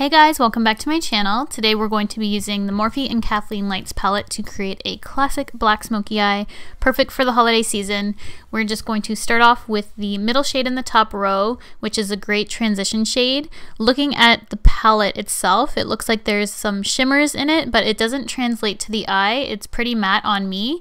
Hey guys, welcome back to my channel. Today we're going to be using the Morphe and Kathleen Lights palette to create a classic black smoky eye, perfect for the holiday season. We're just going to start off with the middle shade in the top row, which is a great transition shade. Looking at the palette itself, it looks like there's some shimmers in it, but it doesn't translate to the eye. It's pretty matte on me.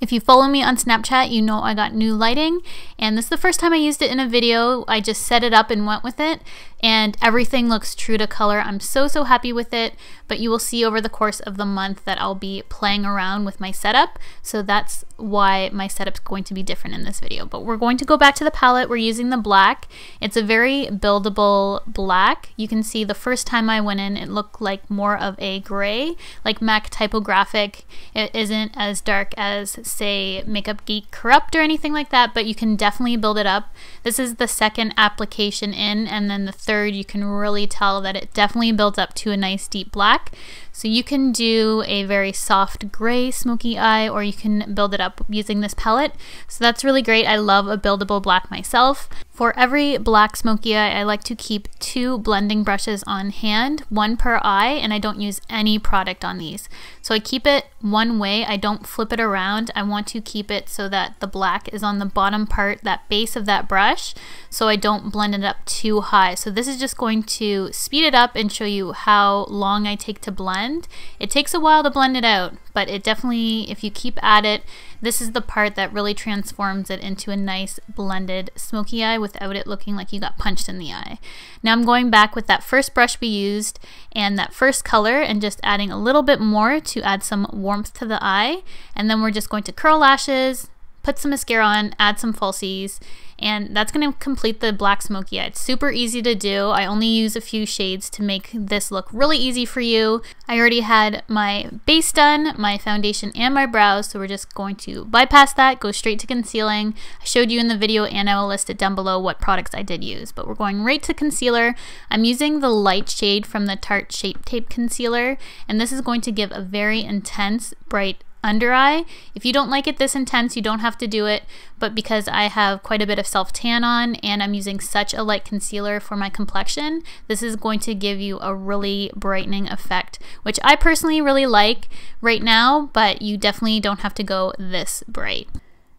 If you follow me on Snapchat, you know I got new lighting, and this is the first time I used it in a video. I just set it up and went with it, and everything looks true to color. I'm so happy with it, but you will see over the course of the month that I'll be playing around with my setup, so that's why my setup's going to be different in this video. But we're going to go back to the palette. We're using the black. It's a very buildable black. You can see the first time I went in, it looked like more of a gray, like MAC typographic. It isn't as dark as, say, Makeup Geek Corrupt or anything like that, but you can definitely build it up. This is the second application in, and then the third you can really tell that it definitely builds up to a nice deep black. So you can do a very soft gray smoky eye, or you can build it up using this palette. So that's really great. I love a buildable black myself. For every black smoky eye, I like to keep 2 blending brushes on hand, 1 per eye, and I don't use any product on these. So I keep it one way, I don't flip it around. I want to keep it so that the black is on the bottom part, that base of that brush, so I don't blend it up too high. So this is just going to speed it up and show you how long I take to blend. It takes a while to blend it out, but it definitely, if you keep at it, this is the part that really transforms it into a nice blended smoky eye without it looking like you got punched in the eye. Now I'm going back with that first brush we used and that first color and just adding a little bit more to add some warmth to the eye, and then we're just going to curl lashes, put some mascara on, add some falsies, and that's going to complete the black smoky eye. It's super easy to do. I only use a few shades to make this look really easy for you. I already had my base done, my foundation, and my brows, so we're just going to bypass that, go straight to concealing. I showed you in the video, and I will list it down below what products I did use, but we're going right to concealer. I'm using the light shade from the Tarte Shape Tape Concealer, and this is going to give a very intense, bright under eye. If you don't like it this intense, you don't have to do it, but because I have quite a bit of self tan on and I'm using such a light concealer for my complexion, this is going to give you a really brightening effect, which I personally really like right now, but you definitely don't have to go this bright.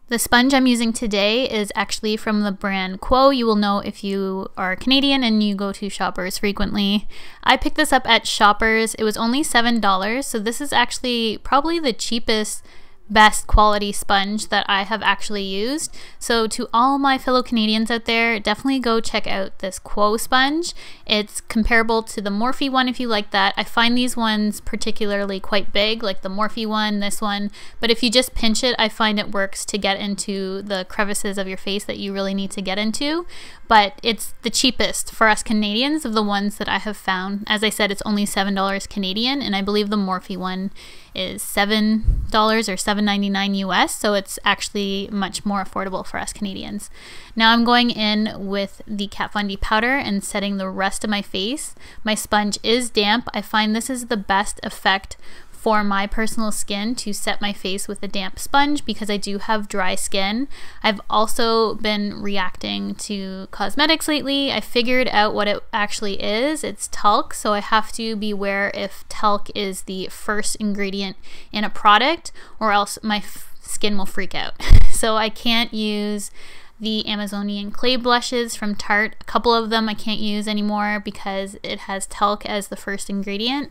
The sponge I'm using today is actually from the brand Quo. You will know if you are Canadian and you go to Shoppers frequently. I picked this up at Shoppers. It was only $7, so this is actually probably the cheapest, best quality sponge that I have actually used. So to all my fellow Canadians out there, definitely go check out this Quo sponge. It's comparable to the Morphe one if you like that. I find these ones particularly quite big, like the Morphe one, this one, but if you just pinch it, I find it works to get into the crevices of your face that you really need to get into. But it's the cheapest for us Canadians of the ones that I have found. As I said, it's only $7 Canadian, and I believe the Morphe one is $7 or $7.99 US, so it's actually much more affordable for us Canadians. Now I'm going in with the Kat Von D powder and setting the rest of my face. My sponge is damp. I find this is the best effect for my personal skin to set my face with a damp sponge because I do have dry skin. I've also been reacting to cosmetics lately. I figured out what it actually is. It's talc, so I have to beware if talc is the first ingredient in a product or else my skin will freak out. So I can't use the Amazonian clay blushes from Tarte. A couple of them I can't use anymore because it has talc as the first ingredient.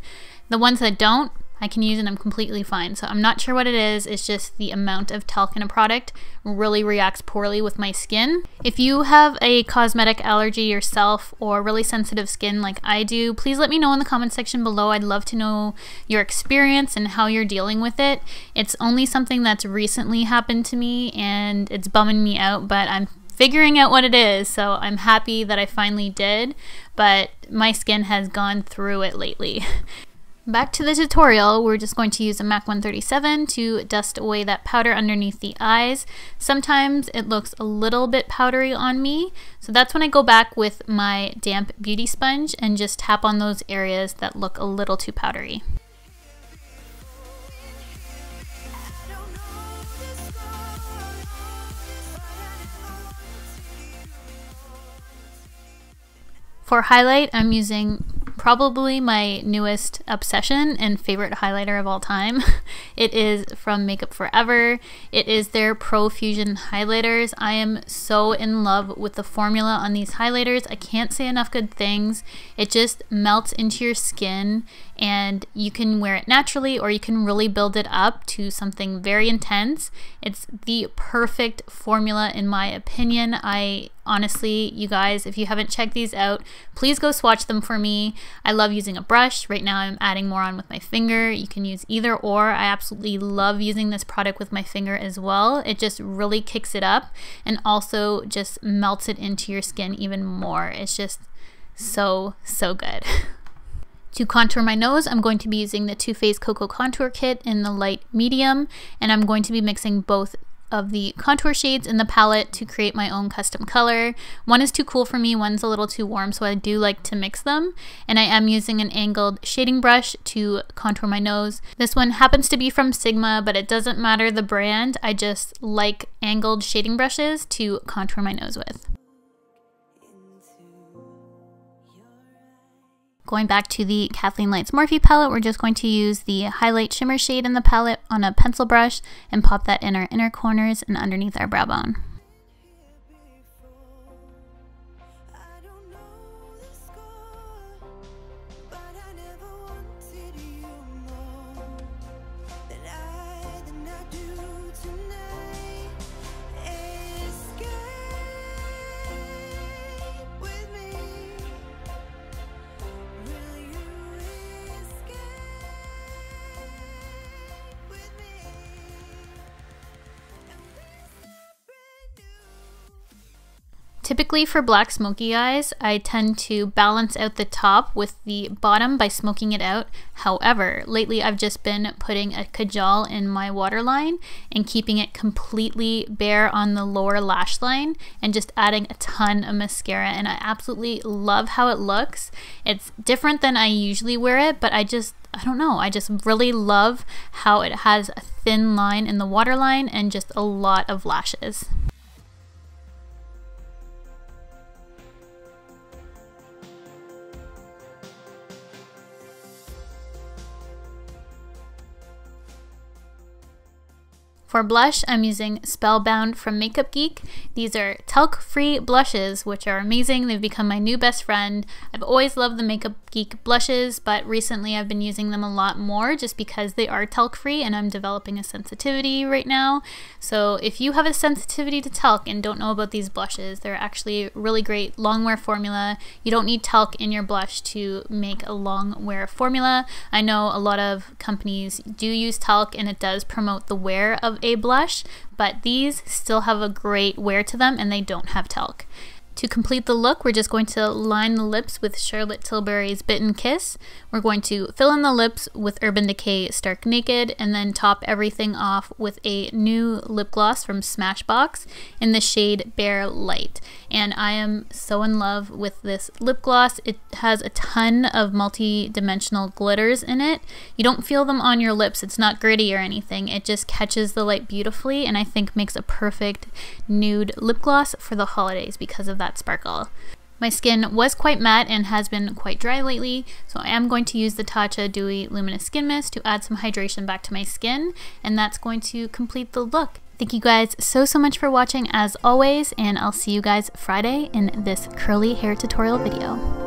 The ones that don't, I can use and I'm completely fine. So I'm not sure what it is. It's just the amount of talc in a product really reacts poorly with my skin. If you have a cosmetic allergy yourself or really sensitive skin like I do, please let me know in the comment section below. I'd love to know your experience and how you're dealing with it. It's only something that's recently happened to me and it's bumming me out, but I'm figuring out what it is, so I'm happy that I finally did, but my skin has gone through it lately. Back to the tutorial, we're just going to use a MAC 137 to dust away that powder underneath the eyes. Sometimes it looks a little bit powdery on me, so that's when I go back with my damp beauty sponge and just tap on those areas that look a little too powdery. For highlight, I'm using probably my newest obsession and favorite highlighter of all time. It is from Makeup Forever. It is their Pro Fusion highlighters. I am so in love with the formula on these highlighters. I can't say enough good things. It just melts into your skin, and you can wear it naturally or you can really build it up to something very intense. It's the perfect formula in my opinion. I honestly, you guys, if you haven't checked these out, please go swatch them for me. I love using a brush. Right now I'm adding more on with my finger. You can use either or. I absolutely love using this product with my finger as well. It just really kicks it up and also just melts it into your skin even more. It's just so good. To contour my nose, I'm going to be using the Too Faced Cocoa Contour Kit in the light medium, and I'm going to be mixing both of the contour shades in the palette to create my own custom color. One is too cool for me, one's a little too warm, so I do like to mix them. And I am using an angled shading brush to contour my nose. This one happens to be from Sigma, but it doesn't matter the brand. I just like angled shading brushes to contour my nose with. Going back to the Kathleen Lights Morphe palette, we're just going to use the highlight shimmer shade in the palette on a pencil brush and pop that in our inner corners and underneath our brow bone. Typically for black smoky eyes, I tend to balance out the top with the bottom by smoking it out. However, lately I've just been putting a kajal in my waterline and keeping it completely bare on the lower lash line and just adding a ton of mascara, and I absolutely love how it looks. It's different than I usually wear it, but I don't know, I just really love how it has a thin line in the waterline and just a lot of lashes. For blush, I'm using Spellbound from Makeup Geek. These are talc-free blushes, which are amazing. They've become my new best friend. I've always loved the Makeup Geek blushes, but recently I've been using them a lot more just because they are talc-free and I'm developing a sensitivity right now. So if you have a sensitivity to talc and don't know about these blushes, they're actually really great long wear formula. You don't need talc in your blush to make a long wear formula. I know a lot of companies do use talc and it does promote the wear of a blush, but these still have a great wear to them and they don't have talc. To complete the look, we're just going to line the lips with Charlotte Tilbury's Bitten Kiss. We're going to fill in the lips with Urban Decay Stark Naked and then top everything off with a new lip gloss from Smashbox in the shade Bare Light. And I am so in love with this lip gloss. It has a ton of multi-dimensional glitters in it. You don't feel them on your lips. It's not gritty or anything. It just catches the light beautifully and I think makes a perfect nude lip gloss for the holidays because of that sparkle. My skin was quite matte and has been quite dry lately, so I am going to use the Tatcha Dewy Luminous Skin Mist to add some hydration back to my skin, and that's going to complete the look. Thank you guys so much for watching as always, and I'll see you guys Friday in this curly hair tutorial video.